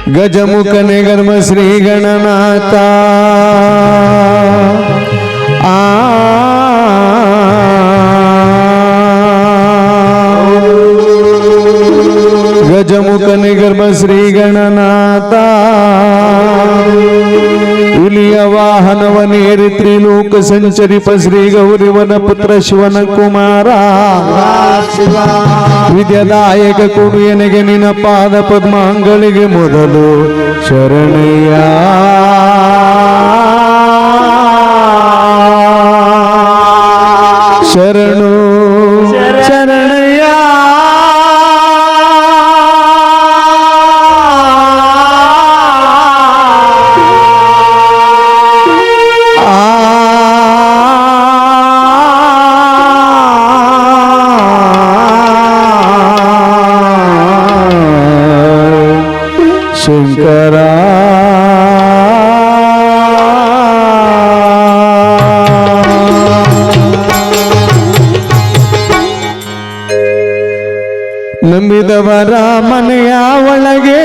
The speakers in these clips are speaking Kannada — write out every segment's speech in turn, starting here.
गजमुखने गर्भ श्री गणनाथ गजमुखने गर्भ श्री गणनाथ इलिय वाहनवनेरि त्रिलोक संचरिप श्री गौरीवन पुत्र ಶಿವನ ಕುಮಾರ ವಿದ್ಯಾದಾಯಕ ಕೊಡು ಎನಗೆ ನಿನ್ನ ಪಾದ ಪದ್ಮಾಂಗಳಿಗೆ ಮೊದಲು ಶರಣಯ್ಯ ಶರಣು ಶರಣಯ್ಯ ಶಂಕರ ನಂಬಿದವರ ಮನೆಯ ಒಳಗೆ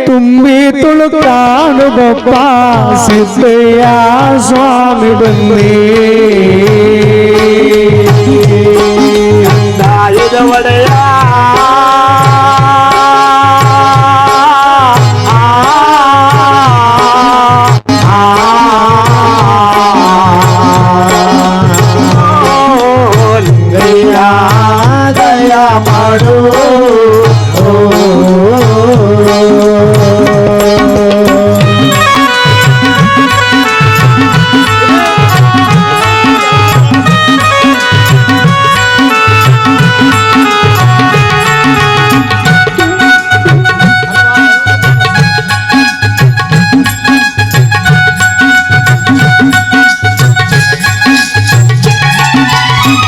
ತುಂಬಿ ತುಳುಕಾಡುಗಪ್ಪ ಸಿದ್ದಯ್ಯ ಸ್ವಾಮಿ ಬನ್ನಿ ಒಡೆಯ ಮಾಡು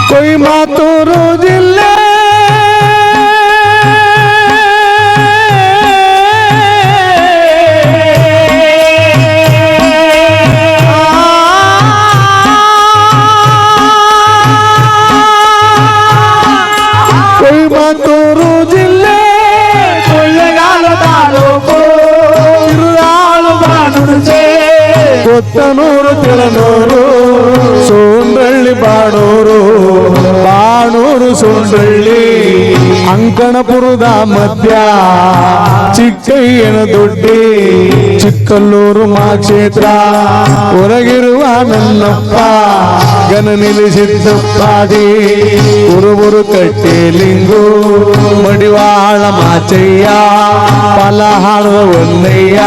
कोई मातूರು ಜಿಲ್ಲೆ ಕೊಯಮತ್ತೂರು ಜಿಲ್ಲೆ ಕೊಳ್ಳೆಗಾಲ ತಾಲೂಕು ತಿರುಳಾಳು ಬಾಣುರ್ಜೆ ಕೊತ್ತನೂರು ತಿಳನೂರು ಸೋಂಡ್ರಳ್ಳಿ ಬಾಣೂರು ಬಾಣೂರು ಸೋಂಡ್ರಳ್ಳಿ ಅಂಕಣಪುರದ ಮಧ್ಯ ಚಿಕ್ಕಯ್ಯನ ದೊಡ್ಡಿ ಚಿಕ್ಕಲ್ಲೂರು ಮಾಕ್ಷೇತ್ರ ಹೊರಗಿರುವ ನನ್ನಪ್ಪ ಗನ ನಿಲ್ಲಿಸಿದ್ದಪ್ಪಾದಿ ಕುರುಬುರು ಕಟ್ಟೆಲಿಂಗು ಮಡಿವಾಳ ಮಾಚಯ್ಯ ಪಲಹಾರದ ಒನ್ನಯ್ಯ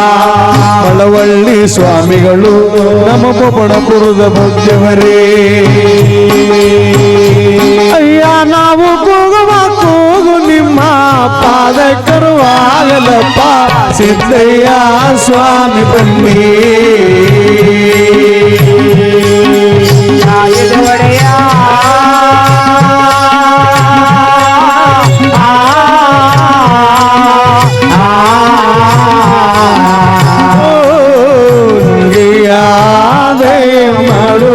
ಮಳವಳ್ಳಿ ಸ್ವಾಮಿಗಳು ನಮ್ಮ ಬೊಬ್ಬಣಪುರದ ಭಕ್ತವರೇ ಅಯ್ಯ ನಾವು ಕೂಗುವ ಕೂಗು ನಿಮ್ಮ ಪಾದಕರುವಾಗಲಪ್ಪ ಸಿದ್ದಯ್ಯ ಸ್ವಾಮಿ ಬನ್ನಿ ಒಡೆಯ ಮಾಡು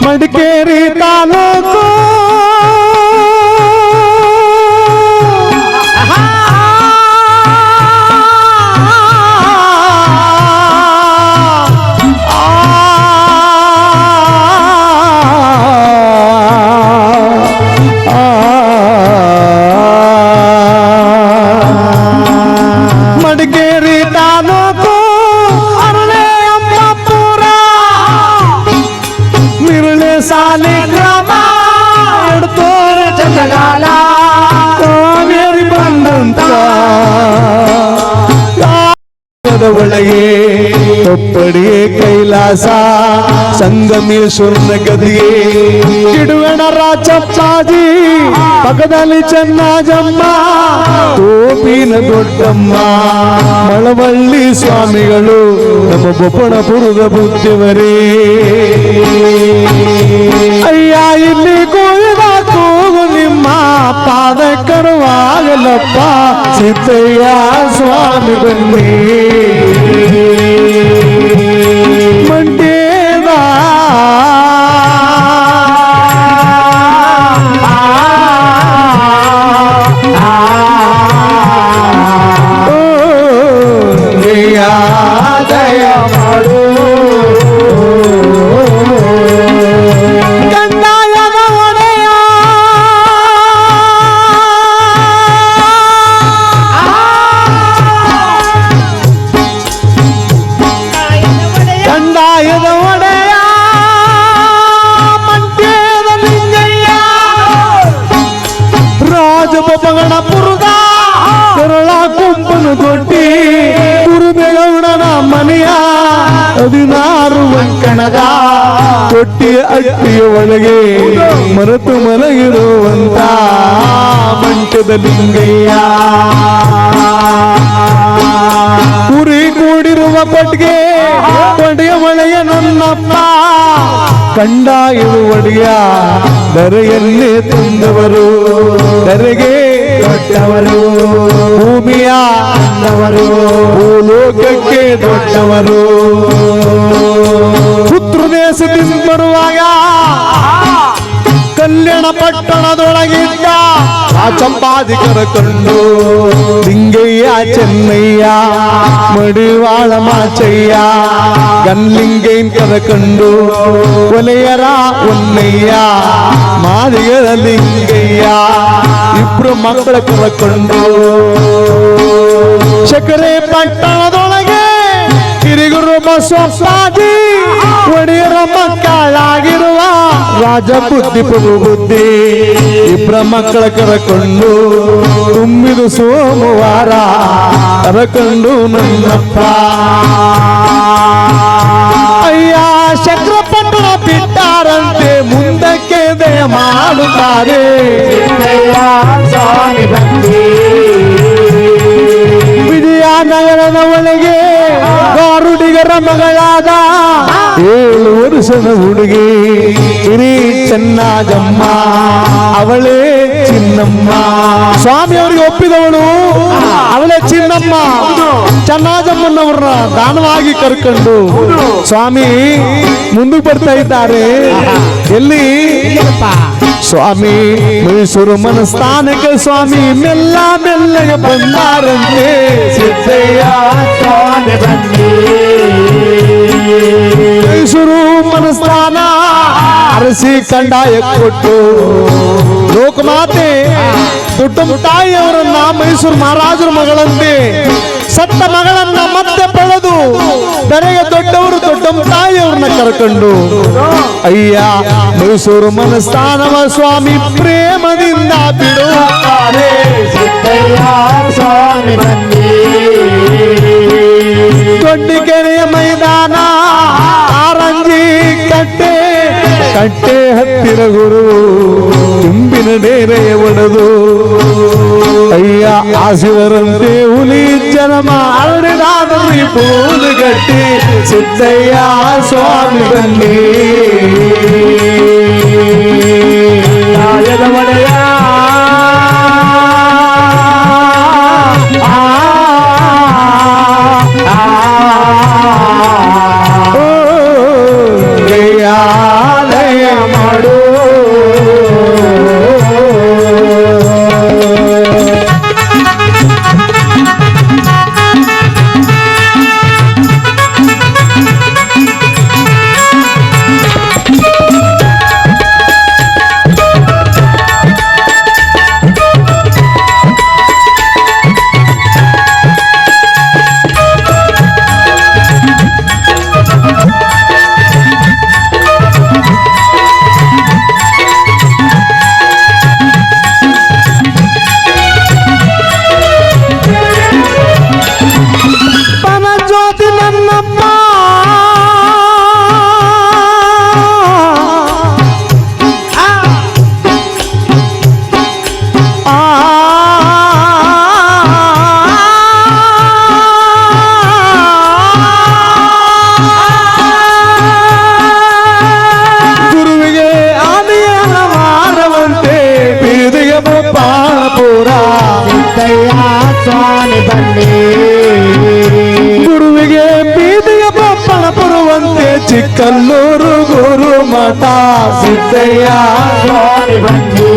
ಮಡಿಕೇರಿ ತಾಲೂಕು ಮಡಿಕೇರಿ ತಾಲೂಕು ಸಾಲಿ ಗ್ರಾಮ ಎಡ್ತೋರ ಚಂದಗಾಲ ಕಾವೇರಿ ಬಂದಂತ ಒಳಗೆ ಕೊಪ್ಪಡಿಗೆ ಕೈಲಾಸ ಸಂಗಮೇಶ್ವರನ ಗದಿಗೆ ಇಡುವಣ ರಾಜಪ್ಪಾಜಿ ಪಕ್ಕದಲ್ಲಿ ಚೆನ್ನಜಮ್ಮ ತೋಪಿನ ದೊಡ್ಡಮ್ಮ ಮಳವಳ್ಳಿ ಸ್ವಾಮಿಗಳು ನಮ್ಮ ಬೊಪ್ಪಣಪುರದ ಬುದ್ಧಿವರೇ ಅಯ್ಯ ಇಲ್ಲಿ ಗೋವಿದ ಕೂಗು ನಿಮ್ಮ ಪಾದ ಕರುವಾಗಲಪ್ಪ ಸಿದ್ದಯ್ಯ ಸ್ವಾಮಿ ಬನ್ನಿ ಮಂಡ್ಯದ ದಯ ಮಾಡು ಕಂದಾಯದ ಒಡೆಯ ಕಂದಾಯದ ಒಡೆಯ ಮಂಡ್ಯದ ಲಿಂಗಯ್ಯ ರಾಜಬೊಬ್ಬಗಣಪುರದ ಕರಳ ಕುಂಪನು ಕೊಟ್ಟಿ ಕುರುಬೆಗೌಡನ ಮನೆಯ 16 ಅಂಕಣದ ತೊಟ್ಟಿಯ ಅಟ್ಟಿಯ ಒಳಗೆ ಮರೆತು ಮಲಗಿರುವಂತ ಮಂಟದ ಲಿಂಗಯ್ಯ ಕುರಿ ಕೂಡಿರುವ ಕೊಟ್ಟಿಗೆ ಕೊಡೆಯ ಒಳೆಯ ನನ್ನಪ್ಪ ಕಂಡ ಇದು ಒಡೆಯ ದರೆಯಲ್ಲೇ ತಂದವರು ದರೆಗೆ ದೊಡ್ಡವರು ಭೂಮಿಯ ಅಂದವರು ಭೂಲೋಕಕ್ಕೆ ದೊಡ್ಡವರು ಪುತ್ರ ದೇಶದಿಂದ ಬರುವಾಗ ಕಲ್ಯಾಣ ಪಟ್ಟಣದೊಳಗಿದ್ದ ಚಂಪಾದಿಕರ ಕಂಡು ಲಿಂಗಯ್ಯ ಚೆನ್ನಯ್ಯ ಮಡಿವಾಳ ಮಾಚಯ್ಯ ಗನ್ಲಿಂಗೈನ್ ಕರ ಕಂಡು ಕೊಲೆಯರ ಒನ್ನಯ್ಯ ಮಾದಿಗರ ಲಿಂಗಯ್ಯ ಇಬ್ರು ಮಕ್ಕಳ ಕರಕೊಂಡು ಶಕರೆ ಪಟ್ಟಣದೊಳಗೆ ಕಿರಿಗುರು ಬಸವಪ್ಪಾಜಿ ಒಡೆಯರ ಮಕ್ಕಳಾಗಿರುವ ರಾಜ ಬುದ್ಧಿ ಪ್ರಭು ಬುದ್ಧಿ ಇಬ್ಬರ ಮಕ್ಕಳ ಕರಕೊಂಡು ತುಂಬಿದು ಸೋಮವಾರ ಕರಕೊಂಡು ನನ್ನಪ್ಪ ಅಯ್ಯ ಶಕ್ರಪಟ್ಟಣ ಬಿಟ್ಟಾರಂತೆ ಮುಂದಕ್ಕೆ ದಯ ಮಾಡುತ್ತಾರೆ ವಿಜಯನಗರದ ಒಳಗೆ ಗಾರುಡಿಗರ ಮಗಳಾದ 7 ವರ್ಷದ ಹುಡುಗಿ ಹಿರಿ ಚೆನ್ನಜಮ್ಮ ಅವಳೇ ಚಿನ್ನಮ್ಮ ಸ್ವಾಮಿ ಅವರಿಗೆ ಒಪ್ಪಿದವಳು ಅವಳೇ ಚಿನ್ನಮ್ಮ ಚೆನ್ನಜಮ್ಮನವ್ರನ್ನ ದಾನವಾಗಿ ಕರ್ಕೊಂಡು ಸ್ವಾಮಿ ಮುಂದಕ್ಕೆ ಬರ್ತಾ ಇದ್ದಾರೆ ಎಲ್ಲಿ ಸ್ವಾಮಿ ಮೈಸೂರು ಮನಸ್ಥಾನಕ್ಕೆ ಸ್ವಾಮಿ ಮೆಲ್ಲ ಮೆಲ್ಲಗೆ ಬಂದಾರಂತೆ ಸಿದ್ದಯ್ಯ ಸ್ವಾಮಿ ಬನ್ನಿ ಮೈಸೂರು ಮನಸ್ಥಾನ ಅರಸಿ ಕಂಡಾಯ ಕೊಟ್ಟು ಲೋಕಮಾತೆ ದೊಡ್ಡ ತಾಯಿಯವರನ್ನ ಮೈಸೂರು ಮಹಾರಾಜರ ಮಗಳಂತೆ ಸತ್ತ ಮಗಳನ್ನ ಮತ್ತೆ ಪಡೆದು ದರೆಗೆ ದೊಡ್ಡವರು ದೊಡ್ಡ ತಾಯಿಯವ್ರನ್ನ ಕರ್ಕೊಂಡು ಅಯ್ಯ ಮೈಸೂರು ಮನಸ್ಥಾನವ ಸ್ವಾಮಿ ಪ್ರೇಮದಿಂದ ಬಿಡುತ್ತಾರೆ ಸ್ವಾಮಿ ದೊಡ್ಡ ಕೆರೆಯ ಮೈದಾನ ಕಾರಂಜಿ ಕಟ್ಟೆ ಕಟ್ಟೆ ಹತ್ತಿರ ಗುರು ತುಂಬಿನ ಡೇರೆಯ ಒಡೆದು ಅಯ್ಯ ಆಸಿದರಂತೆ ಹುಲಿ ಜನ್ಮ ಅರಳಿದಾದ್ರಿ ಪೂದು ಗಟ್ಟಿ ಸಿದ್ದಯ್ಯ ಸ್ವಾಮಿ ಬನ್ನಿ ರಾಜದ ಒಡೆಯ ಮಾಡು ಸಿದ್ದಯ್ಯ ಸ್ವಾಮಿ ಬನ್ನಿ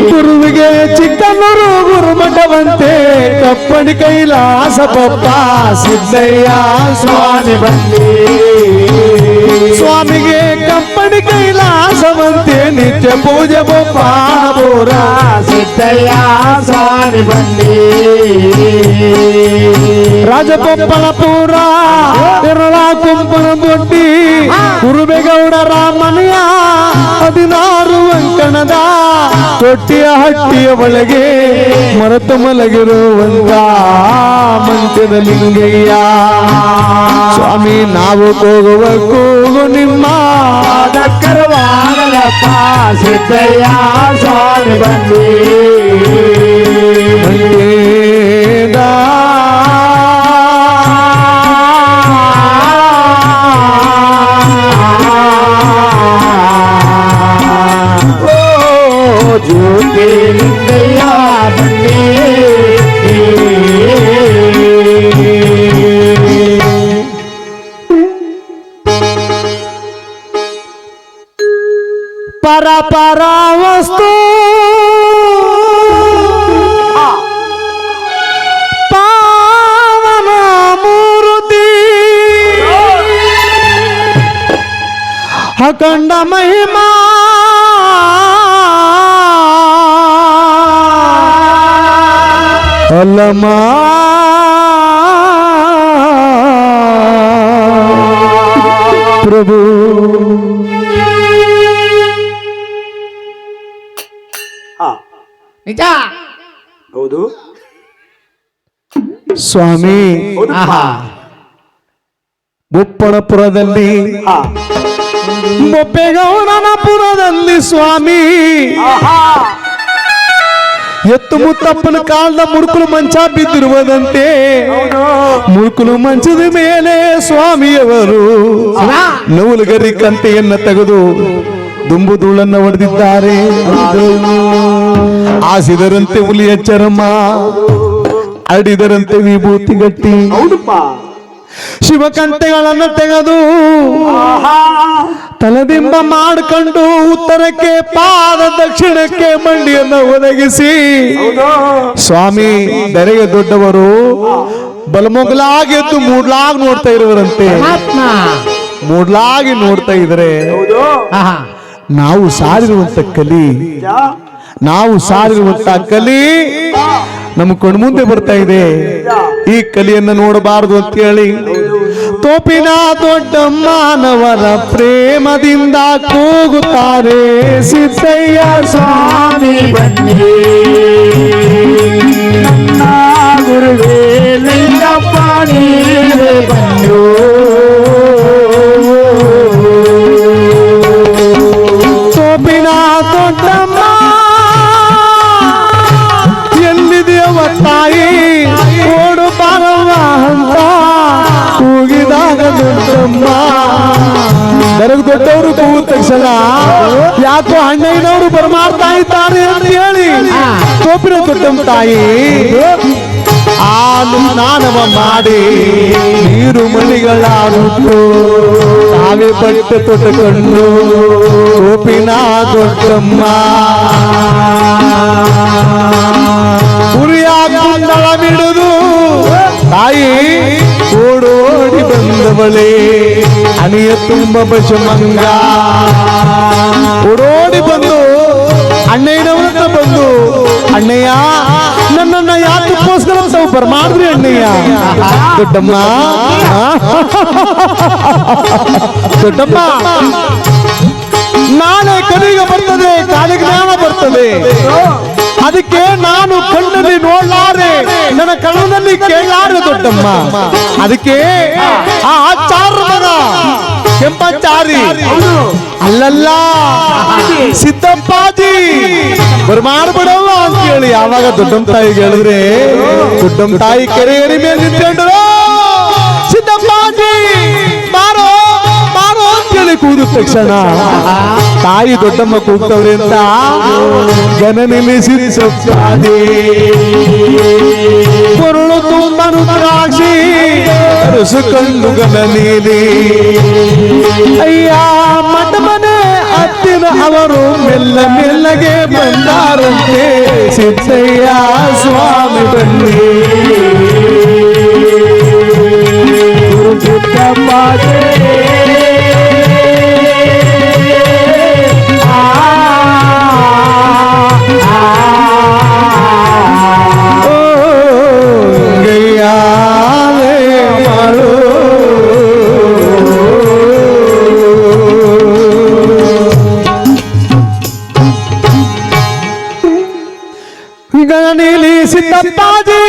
ಗುರುವಿಗೆ ಚಿಕ್ಕನೂರು ಗುರುಮಠವಂತೆ ಕಪ್ಪಣಿ ಕೈಲಾಸ ಪಪ್ಪ ಸಿದ್ದಯ್ಯ ಸ್ವಾಮಿ ಬನ್ನಿ ಸ್ವಾಮಿಗೆ ಕಪ್ಪಣಿ ಕೈಲಾಸವಂತೆ ನಿತ್ಯ ಪೂಜೆ ಬೊಪ್ಪಾಣಪುರ ಸಿದ್ದಯ್ಯ ಸ್ವಾಮಿ ಬನ್ನಿ ರಾಜಪಂಪನಪುರ ಎರಳ ಕುಂಪನ ದೊಡ್ಡಿ ಕುರುಬೇಗೌಡರ ಮನೆಯ 16 ಅಂಕಣದ ತೊಟ್ಟಿಯ ಹಟ್ಟಿಯ ಒಳಗೆ ಮರೆತು ಮಲಗಿರುವಂತ ಮಂಚದ ಲಿಂಗಯ್ಯ ಸ್ವಾಮಿ ನಾವು ಹೋಗುವ ಕೂಗು ನಿಮ್ಮ ದಕ್ಕರವಾಗಲಪ್ಪ ಸಿದ್ದಯ್ಯ ಸ್ವಾಮಿ ಬನ್ನಿ ಜ್ಯೋತಿಲಿಂಗಯ್ಯ ಬನ್ನಿ ಪರ ಪರ ವಸ್ತು ಪಾವನ ಮೂರುತಿ ಅಖಂಡ ಮಹಿಮಾ ಅಲ್ಲಮ ಪ್ರಭು ನಿಜ ಹೌದು ಸ್ವಾಮಿ ಬೊಪ್ಪಣಪುರದಲ್ಲಿ ಬೊಪ್ಪೆಗೌಡನಪುರದಲ್ಲಿ ಸ್ವಾಮಿ ಎತ್ತು ಮುತ್ತಪ್ಪನ ಕಾಲದ ಮುರುಕುಲು ಮಂಚ ಬಿದ್ದಿರುವುದಂತೆ ಮುರುಕುಲು ಮಂಚದ ಮೇಲೆ ಸ್ವಾಮಿಯವರು ನವಲುಗರಿ ಕಂತೆಯನ್ನ ತೆಗೆದು ದುಂಬು ಧೂಳನ್ನ ಹೊಡೆದಿದ್ದಾರೆ ಆಸಿದರಂತೆ ಹುಲಿಯ ಚರ್ಮ ಅಡಿದರಂತೆ ವಿಭೂತಿ ಗಟ್ಟಿ ಶಿವಕಂತೆಗಳನ್ನ ತೆಗೆದು ತಲೆಬಿಂಬ ಮಾಡಿಕೊಂಡು ಉತ್ತರಕ್ಕೆ ಪಾದ ದಕ್ಷಿಣಕ್ಕೆ ಮಂಡಿಯನ್ನು ಒದಗಿಸಿ ಸ್ವಾಮಿ ಬೆರೆಗೆ ದೊಡ್ಡವರು ಬಲಮೊಗಲಾಗಿ ಎದ್ದು ಮೂಡ್ಲಾಗಿ ನೋಡ್ತಾ ಇರುವರಂತೆ ಮೂಡ್ಲಾಗಿ ನೋಡ್ತಾ ಇದ್ರೆ ನಾವು ಸಾರಿರುವಂತ ಕಲಿ ನಾವು ಸಾರಿರುವಂತ ಕಲಿ ನಮ್ಮ ಕಣ್ಮುಂದೆ ಬರ್ತಾ ಇದೆ ಈ ಕಲಿಯನ್ನ ನೋಡಬಾರದು ಅಂತ ಹೇಳಿ ತೋಪಿನ ದೊಡ್ಡ ಮಾನವರ ಪ್ರೇಮದಿಂದ ಕೂಗುತ್ತಾರೆ ಸಿದ್ದಯ್ಯ ಸ್ವಾಮಿ ಬನ್ನಿ ನನ್ನ ಗುರುವೇ ಲಿಂಗಪ್ಪ ನೀವೇ ಬಂದು ತೋಪಿನ ದೊಡ್ಡಮ್ಮ ಎಲ್ಲಿದೆಯವ ತಾಯಿ ಓಡು ಬಾರವ್ವ ಅಂತ ಕೂಗಿದಾಗ ದೊಡ್ಡಮ್ಮ ಬೆರಗು ದೊಡ್ಡವರು ಕೂಗಿದ ತಕ್ಷಣ ಯಾಕೋ ಅಣ್ಣಯ್ಯನವರು ಬರಮಾಡ್ತಾ ಇದ್ದಾರೆ ಅಂತ ಹೇಳಿ ತೋಪಿನ ದೊಡ್ಡಮ್ಮ ತಾಯಿ ಆನು ಸ್ನಾನವ ಮಾಡಿ ನೀರು ಮಣಿಗಳಾಡುತ್ತು ತಾವೇ ಬಟ್ಟೆ ತೊಟ್ಟುಕೊಂಡು ತೋಪಿನ ದೊಡ್ಡಮ್ಮ ಉರಿಯಾಗುಂದಳ ಬಿಡುದು ತಾಯಿ ಓಡೋಡಿ ಬಂದವಳೆ ಅಣಿಯ ತುಂಬ ಬಶಮಂಗ ಓಡೋಡಿ ಬಂದು ಅಣ್ಣಯ್ಯನವರನ್ನ ಬಂದು ಅಣ್ಣಯ್ಯ ನನ್ನನ್ನ ಯಾತಕ್ಕೋಸ್ಕರ ತಾವು ಬರ್ಮಾಡ್ರಿ ಅಣ್ಣಯ್ಯ ದೊಡ್ಡಮ್ಮ ದೊಡ್ಡಮ್ಮ ನಾಳೆ ಕಲಿಗೆ ಬರ್ತದೆ ಕಾಲಿಗೆ ಜ್ಞಾನ ಬರ್ತದೆ ಅದಕ್ಕೆ ನಾನು ಕಣ್ಣಲ್ಲಿ ನೋಡ್ಲಾರೆ ನನ್ನ ಕಣ್ಣಲ್ಲಿ ಕೇಳಾರೆ ದೊಡ್ಡಮ್ಮ ಅದಕ್ಕೆ ಆ ಆಚಾರ ಮಗ ಕೆಂಪಚಾರಿ ಅಲ್ಲಲ್ಲ ಸಿದ್ದಪ್ಪಾಜಿ ಬರ್ಮಾಡ್ಬಿಡವ ಅಂತ ಹೇಳಿ ಯಾವಾಗ ದೊಡ್ಡಮ್ಮ ತಾಯಿಗೆ ಹೇಳಿದ್ರೆ ದೊಡ್ಡಮ್ಮ ತಾಯಿ ಕೆರೆ ಮೇಲೆ ನಿಂತ್ಕೊಂಡ್ರು ಸಿದ್ದಪ್ಪಾಜಿ ಬಾರೋ ಬಾರೋ ಅಂತೇಳಿ ಕೂದ ತಕ್ಷಣ ತಾಯಿ ದೊಡ್ಡಮ್ಮ ಕೂಗ್ತವ್ರೆ ಅಂತ ಗನ ನಿಲ್ಲಿಸಿ ಸಪ್ತಾದಿ ಕೊರಳು ತುಂಬ ರುದ್ರಾಕ್ಷಿ ಅರಸು ಕಣ್ಣು ಗನ ನೀಲಿ ಅಯ್ಯ ಮಠ ಮನೆ ದಿನ ಅವರು ಮೆಲ್ಲ ಮೆಲ್ಲಗೆ ಬಂದಾರಂತೆ ಸಿದ್ದಯ್ಯ ಸ್ವಾಮಿ ಬನ್ನಿ ಗುರು ಸಿದ್ದಪ್ಪಾಜಿ ಗೈಯಾಲೆ ಮಾಡು ಗಣನೀಲಿ ಸಿದ್ದಪ್ಪಾಜಿ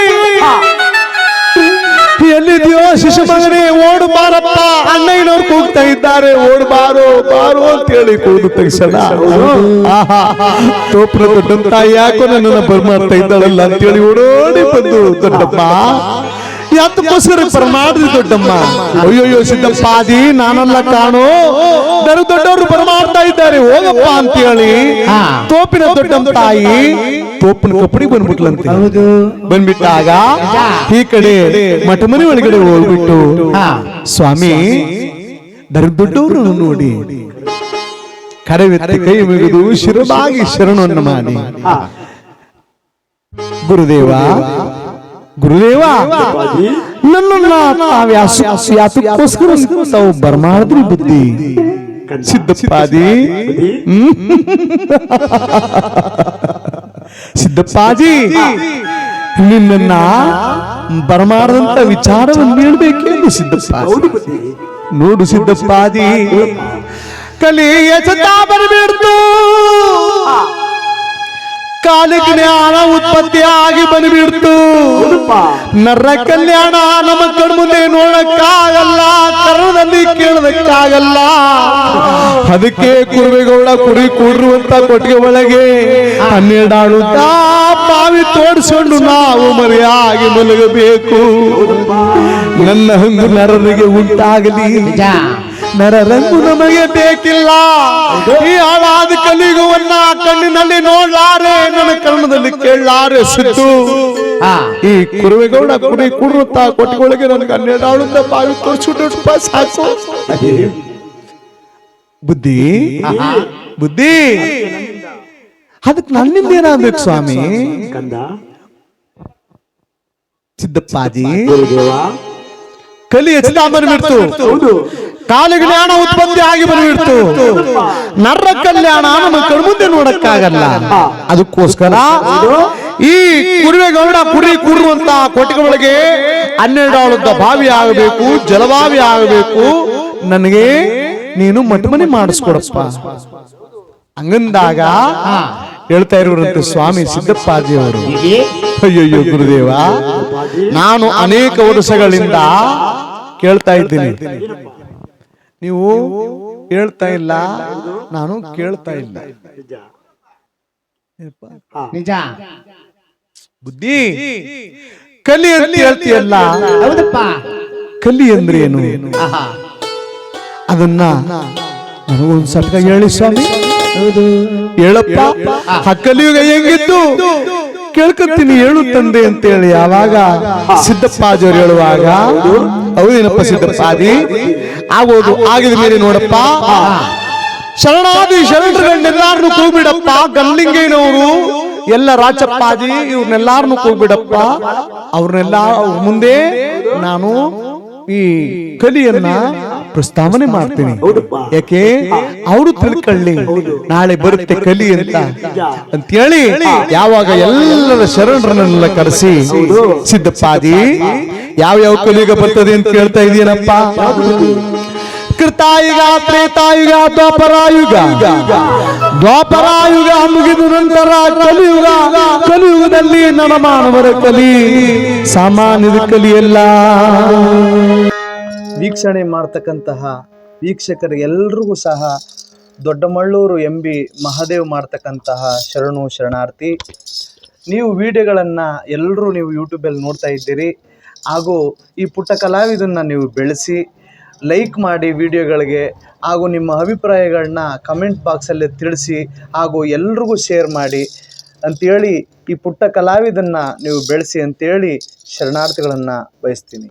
ಎಲ್ಲಿದೆಯೋ ಶಿಶು ಮಗನೇ ಓಡು ಬಾರಪ್ಪ ಅಣ್ಣಯ್ಯನವ್ರು ಕೂಗ್ತಾ ಇದ್ದಾರೆ ಓಡು ಬಾರೋ ಬಾರೋ ಅಂತೇಳಿ ಕೂದು ತಕ್ಷಣ ತೋಪ್ರ ದೊಡ್ಡಂತ ಯಾಕೋ ನನ್ನನ್ನು ಬರ್ಮಾಡ್ತಾ ಇದ್ದಾಳಲ್ಲ ಅಂತೇಳಿ ಓಡೋಡಿ ಬಂದು ದೊಡ್ಡಮ್ಮ ಯಾತಕ್ಕೋಸ್ಕರ ಪರಮಾಡ್ರಿ ದೊಡ್ಡಮ್ಮ ಅಯ್ಯೋಯ್ಯೋ ಸಿದ್ದಪ್ಪಾಜಿ ನಾನಲ್ಲ ಕಾಣೋ ದೊಡ್ಡವರು ಪರಮಾಡ್ತಾ ಇದ್ದಾರೆ ಹೋಗಪ್ಪ ಅಂತೇಳಿ ತೋಪಿನ ದೊಡ್ಡಮ್ಮ ತಾಯಿ ತೋಪಿನ ಕಪ್ಪಡಿ ಬಂದ್ಬಿಟ್ಲಂತೆ ಬಂದ್ಬಿಟ್ಟಾಗ ಈ ಕಡೆ ಮಠ ಮನೆ ಒಳಗಡೆ ಹೋಗ್ಬಿಟ್ಟು ಸ್ವಾಮಿ ದೊಡ್ಡವರು ನೋಡಿ ಕರವೆತ್ತಿ ಕೈ ಮುಗಿದು ಶಿರವಾಗಿ ಶರಣವನ್ನು ಮಾಡಿ ಗುರುದೇವ ಗುರುದೇವ ನನ್ನನ್ನ ಯಾತಕ್ಕೋಸ್ಕರ ತಾವು ಬರ್ಮಾಡಿದ್ರಿ ಬುದ್ಧಿ ಸಿದ್ದಪ್ಪಾಜಿ ಸಿದ್ದಪ್ಪಾಜಿ ನಿನ್ನ ಬರಮಾಡದಂತ ವಿಚಾರವನ್ನು ನೀಡಬೇಕೆಂದು ಸಿದ್ದಪ್ಪಾಜಿ ನೋಡು ಸಿದ್ದಪ್ಪಾಜಿ ಕಲಿಯ ಸತಾ ಬರಬೇಡ್ತು ಕಾಲ ಜ್ಞಾನ ಉತ್ಪತ್ತಿಯಾಗಿ ಬಂದ್ಬಿಡ್ತು ನರ ಕಲ್ಯಾಣ ನಮ್ಮ ಕಣ್ಮುಂದೆ ನೋಡಕ್ಕಾಗಲ್ಲ ಕರ್ಣದಲ್ಲಿ ಕೇಳೋದಕ್ಕಾಗಲ್ಲ ಅದಕ್ಕೆ ಕುರುವೆಗೌಡ ಕುರಿ ಕೂಡಿರುವಂತ ಕೊಟ್ಟಿಗೆ ಒಳಗೆ 12 ಆಳು ಬಾವಿ ತೋಡಿಸ್ಕೊಂಡು ನಾವು ಮರೆಯಾಗಿ ಮಲಗಬೇಕು ನನ್ನ ಹಂಗು ನರನಿಗೆ ಉಂಟಾಗಲಿ ನರರಂಗು ನಮಗೆ ಬೇಕಿಲ್ಲ ಈ ಹಾಳಾದ ಕಲಿಯುಗವನ್ನ ಕಣ್ಣಿನಲ್ಲಿ ನೋಡ್ಲಾರೆ ನನ್ನ ಕರ್ಣದಲ್ಲಿ ಕೇಳಲಾರೆ ಸಿದ್ದು ಈ ಕುರುವೆಗೌಡ ಕುರಿ ಕೂಡುತ್ತ ಕೊಟ್ಟಿಗೊಳಗೆ ನನಗೆ 12 ಆಳುಂದ ಬಾವಿ ತೋರಿಸ್ಬಿಟ್ಟು ಸಾಕು ಬುದ್ಧಿ ಬುದ್ಧಿ ಅದಕ್ಕೆ ನನ್ನಿಂದ ಏನಾಗ್ಬೇಕು ಸ್ವಾಮಿ ಸಿದ್ದಪ್ಪಾಜಿ ಕಲಿ ಹೆಚ್ಚಿದ ಬಂದ್ಬಿಡ್ತು ಕಾಲ ಜ್ಞಾನ ಉತ್ಪತ್ತಿ ಆಗಿ ಬಂದ್ಬಿಡ್ತು ನರ ಕಲ್ಯಾಣ ನಮ್ಮ ಕಣ್ಮುಂದೆ ನೋಡಕ್ಕಾಗಲ್ಲ ಅದಕ್ಕೋಸ್ಕರ ಈ ಕುರುವೆಗೌಡ ಕುರಿ ಕೂಡುವಂತ ಕೊಟ್ಟಿಗೆಗಳಿಗೆ 12 ಆಳುದ್ದ ಬಾವಿ ಆಗಬೇಕು ಜಲಬಾವಿ ಆಗಬೇಕು ನನಗೆ ನೀನು ಮಠಮನೆ ಮಾಡಿಸ್ಕೊಡಪ್ಪ ಹಂಗಂದಾಗ ಹೇಳ್ತಾ ಇರುವಂತೆ ಸ್ವಾಮಿ ಸಿದ್ದಪ್ಪಾಜಿ ಅವರು ಅಯ್ಯಯ್ಯೋ ಗುರುದೇವ ನಾನು ಅನೇಕ ವರ್ಷಗಳಿಂದ ಕೇಳ್ತಾ ಇದ್ದೀನಿ ನೀವು ಹೇಳ್ತಾ ಇಲ್ಲ ನಾನು ಕೇಳ್ತಾ ಇಲ್ಲ ನಿಜ ಬುದ್ಧಿ ಕಲಿ ಅಂತ ಹೇಳ್ತೀಯಲ್ಲ ಹೌದಪ್ಪ ಕಲಿ ಅಂದ್ರೆ ಏನು ಅದನ್ನ ನನಗೊಂದು ಸಟ್ಕ ಹೇಳಿ ಸ್ವಾಮಿ ಹೌದು ಹೇಳಪ್ಪ ಆ ಕಲಿಯುಗ ಹೆಂಗಿತ್ತು ಕೇಳ್ಕೊತೀನಿ ಹೇಳು ತಂದೆ ಅಂತೇಳಿ ಯಾವಾಗ ಸಿದ್ದಪ್ಪಾಜಿ ಅವರು ಹೇಳುವಾಗ ಹೌದೇನಪ್ಪ ಸಿದ್ದಪ್ಪಾಜಿ ಆಗೋದು ಆಗಿದ ಮೇಲೆ ನೋಡಪ್ಪ ಶರಣಾದಿ ಶರಣರನ್ನೆಲ್ಲಾರನ್ನು ಕೂಗ್ಬಿಡಪ್ಪ ಗಲ್ಲಿಂಗೇನವರು ಎಲ್ಲ ರಾಜಪ್ಪಾಜಿ ಇವ್ರನ್ನೆಲ್ಲಾರನ್ನು ಕೂಗ್ಬಿಡಪ್ಪ ಅವ್ರನ್ನೆಲ್ಲ ಮುಂದೆ ನಾನು ಈ ಕಲಿಯನ್ನ ಪ್ರಸ್ತಾವನೆ ಮಾಡ್ತೀನಿ ಯಾಕೆ ಅವರು ತಿಳ್ಕೊಳ್ಳಿ ನಾಳೆ ಬರುತ್ತೆ ಕಲಿ ಅಂತ ಹೇಳಿ ಯಾವಾಗ ಎಲ್ಲರ ಶರಣರನ್ನೆಲ್ಲ ಕರೆಸಿ ಸಿದ್ದಪ್ಪಾಜಿ ಯಾವ ಕಲಿಯುಗ ಬರ್ತದೆ ಅಂತ ಕೇಳ್ತಾ ಇದೀನಪ್ಪ ಕೃತಾಯುಗ ತ್ರೇತಾಯುಗ ದ್ವಾಪರಾಯುಗ ಮುಗಿದ ನಂತರ ಕಲಿಯುಗದಲ್ಲಿ ನರಮಾನವರ ಕಲಿ ಸಾಮಾನ್ಯದ ಕಲಿಯಲ್ಲ. ವೀಕ್ಷಣೆ ಮಾಡ್ತಕ್ಕಂತಹ ವೀಕ್ಷಕರಿಗೆಲ್ರಿಗೂ ಸಹ ದೊಡ್ಡಮಳ್ಳೂರು ಎಂಬಿ ಮಹಾದೇವ್ ಮಾಡ್ತಕ್ಕಂತಹ ಶರಣಾರ್ಥಿ. ನೀವು ವಿಡಿಯೋಗಳನ್ನು ಎಲ್ಲರೂ ನೀವು ಯೂಟ್ಯೂಬಲ್ಲಿ ನೋಡ್ತಾ ಇದ್ದೀರಿ. ಹಾಗೂ ಈ ಪುಟ್ಟ ಕಲಾವಿದನ್ನು ನೀವು ಬೆಳೆಸಿ ಲೈಕ್ ಮಾಡಿ ವಿಡಿಯೋಗಳಿಗೆ, ಹಾಗೂ ನಿಮ್ಮ ಅಭಿಪ್ರಾಯಗಳನ್ನ ಕಮೆಂಟ್ ಬಾಕ್ಸಲ್ಲಿ ತಿಳಿಸಿ, ಹಾಗೂ ಎಲ್ರಿಗೂ ಶೇರ್ ಮಾಡಿ ಅಂಥೇಳಿ ಈ ಪುಟ್ಟ ಕಲಾವಿದನ್ನು ನೀವು ಬೆಳೆಸಿ ಅಂಥೇಳಿ ಶರಣಾರ್ಥಿಗಳನ್ನು ಬಯಸ್ತೀನಿ.